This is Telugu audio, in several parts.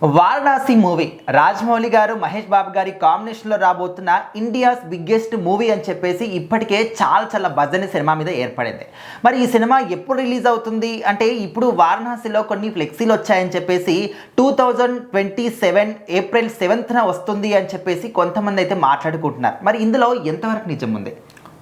వారణాసి మూవీ రాజమౌళి గారు మహేష్ బాబు గారి కాంబినేషన్లో రాబోతున్న ఇండియాస్ బిగ్గెస్ట్ మూవీ అని చెప్పేసి ఇప్పటికే చాలా బజ్ సినిమా మీద ఏర్పడింది. మరి ఈ సినిమా ఎప్పుడు రిలీజ్ అవుతుంది అంటే ఇప్పుడు వారణాసిలో కొన్ని ఫ్లెక్సీలు వచ్చాయని చెప్పేసి 2027 ఏప్రిల్ 7న వస్తుంది అని చెప్పేసి కొంతమంది అయితే మాట్లాడుకుంటున్నారు. మరి ఇందులో ఎంతవరకు నిజం ఉంది?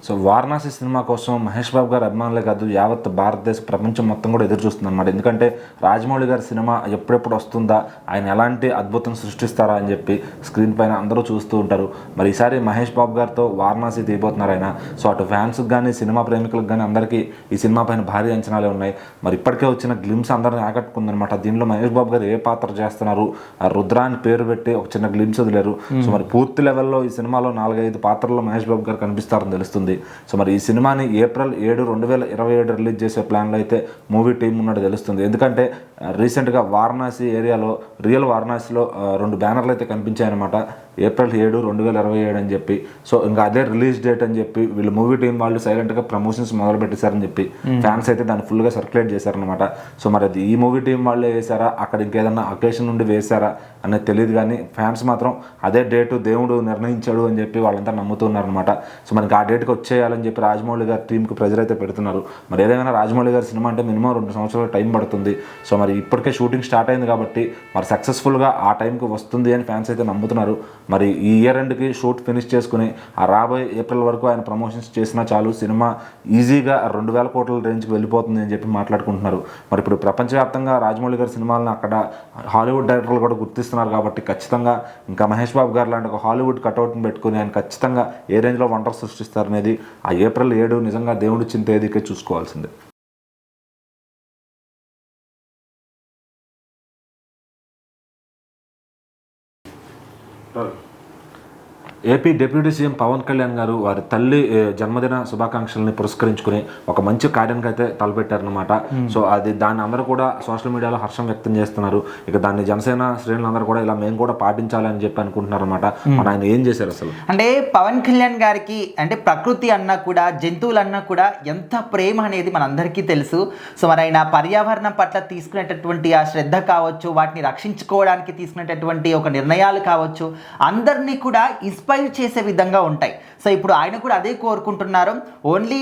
సో వారణాసి సినిమా కోసం మహేష్ బాబు గారు అభిమానులే కాదు, యావత్ భారతదేశ ప్రపంచం మొత్తం కూడా ఎదురు చూస్తుంది అనమాట. ఎందుకంటే రాజమౌళి గారి సినిమా ఎప్పుడెప్పుడు వస్తుందా, ఆయన ఎలాంటి అద్భుతం సృష్టిస్తారా అని చెప్పి స్క్రీన్ పైన అందరూ చూస్తూ ఉంటారు. మరి ఈసారి మహేష్ బాబు గారితో వారణాసి తీయబోతున్నారు ఆయన. సో అటు ఫ్యాన్స్కి కానీ సినిమా ప్రేమికులకు కానీ అందరికీ ఈ సినిమా పైన భారీ అంచనాలే ఉన్నాయి. మరి ఇప్పటికే వచ్చిన గ్లిమ్స్ అందరిని ఆకట్టుకుందనమాట. దీనిలో మహేష్ బాబు గారు ఏ పాత్ర చేస్తున్నారు, ఆ రుద్ర అని పేరు పెట్టి ఒక చిన్న గ్లిమ్స్ వదిలేరు. సో మరి పూర్తి లెవెల్లో ఈ సినిమాలో 4-5 పాత్రల్లో మహేష్ బాబు గారు కనిపిస్తారని తెలుస్తుంది. సో మరి ఈ సినిమాని ఏప్రిల్ 7, 2027 రిలీజ్ చేసే ప్లాన్లో అయితే మూవీ టీం ఉన్నట్టు తెలుస్తుంది. ఎందుకంటే రీసెంట్గా వారణాసి ఏరియాలో రియల్ వారణాసిలో 2 బ్యానర్లు అయితే కనిపించాయన్నమాట. ఏప్రిల్ 7, 2027 అని చెప్పి. సో ఇంకా అదే రిలీజ్ డేట్ అని చెప్పి వీళ్ళు మూవీ టీం వాళ్ళు సైలెంట్గా ప్రమోషన్స్ మొదలు పెట్టేశారని చెప్పి ఫ్యాన్స్ అయితే దాన్ని ఫుల్గా సర్క్యులేట్ చేశారనమాట. సో మరి అది ఈ మూవీ టీం వాళ్ళే వేసారా, అక్కడ ఇంకేదన్నా అకేషన్ నుండి వేసారా అనేది తెలియదు, కానీ ఫ్యాన్స్ మాత్రం అదే డేటు దేవుడు నిర్ణయించాడు అని చెప్పి వాళ్ళంతా నమ్ముతున్నారనమాట. సో మనకి ఆ డేట్కి వచ్చేయాలని చెప్పి రాజమౌళి గారి టీంకి ప్రెజర్ అయితే పెడుతున్నారు. మరి ఏదైనా రాజమౌళి గారి సినిమా అంటే మినిమం 2 సంవత్సరాలు టైం పడుతుంది. సో మరి ఇప్పటికే షూటింగ్ స్టార్ట్ అయింది కాబట్టి మరి సక్సెస్ఫుల్గా ఆ టైంకి వస్తుంది అని ఫ్యాన్స్ అయితే నమ్ముతున్నారు. మరి ఈ ఇయర్ ఎండ్కి షూట్ ఫినిష్ చేసుకుని ఆ రాబోయే ఏప్రిల్ వరకు ఆయన ప్రమోషన్స్ చేసినా చాలు, సినిమా ఈజీగా 2000 కోట్ల రేంజ్కి వెళ్ళిపోతుంది అని చెప్పి మాట్లాడుకుంటున్నారు. మరి ఇప్పుడు ప్రపంచవ్యాప్తంగా రాజమౌళి గారి సినిమాలను అక్కడ హాలీవుడ్ డైరెక్టర్లు కూడా గుర్తిస్తున్నారు కాబట్టి ఖచ్చితంగా ఇంకా మహేష్ బాబు గారు లాంటి ఒక హాలీవుడ్ కట్అవుట్ని పెట్టుకుని ఆయన ఖచ్చితంగా ఏ రేంజ్లో వండర్ సృష్టిస్తారనేది ఆ ఏప్రిల్ 7 నిజంగా దేవుడి చింతేదికే చూసుకోవాల్సిందే. AP deputy CM Pawan Kalyan garu వారి తల్లి జన్మదిన శుభాకాంక్షల్ని పురస్కరించుకుని ఒక మంచి కార్యానికి అయితే తలపెట్టారనమాట. సో దాన్ని అందరూ కూడా సోషల్ మీడియాలో హర్షం వ్యక్తం చేస్తున్నారు. ఇక దాన్ని జనసేన శ్రేణులందరూ కూడా ఇలా మేము కూడా పాటించాలి అని చెప్పి అనుకుంటున్నారు అనమాట. మరి ఆయన ఏం చేశారు అసలు అంటే పవన్ కళ్యాణ్ గారికి అంటే ప్రకృతి అన్నా కూడా జంతువులు అన్నా కూడా ఎంత ప్రేమ అనేది మనందరికీ తెలుసు. సో మరి ఆయన పర్యావరణం పట్ల తీసుకునేటటువంటి ఆ శ్రద్ధ కావచ్చు, వాటిని రక్షించుకోవడానికి తీసుకునేటటువంటి ఒక నిర్ణయాలు కావచ్చు, అందరినీ కూడా ఇన్స్పైర్ చేసే విధంగా ఉంటాయి. సో ఇప్పుడు ఆయన కూడా అదే కోరుకుంటున్నారు. ఓన్లీ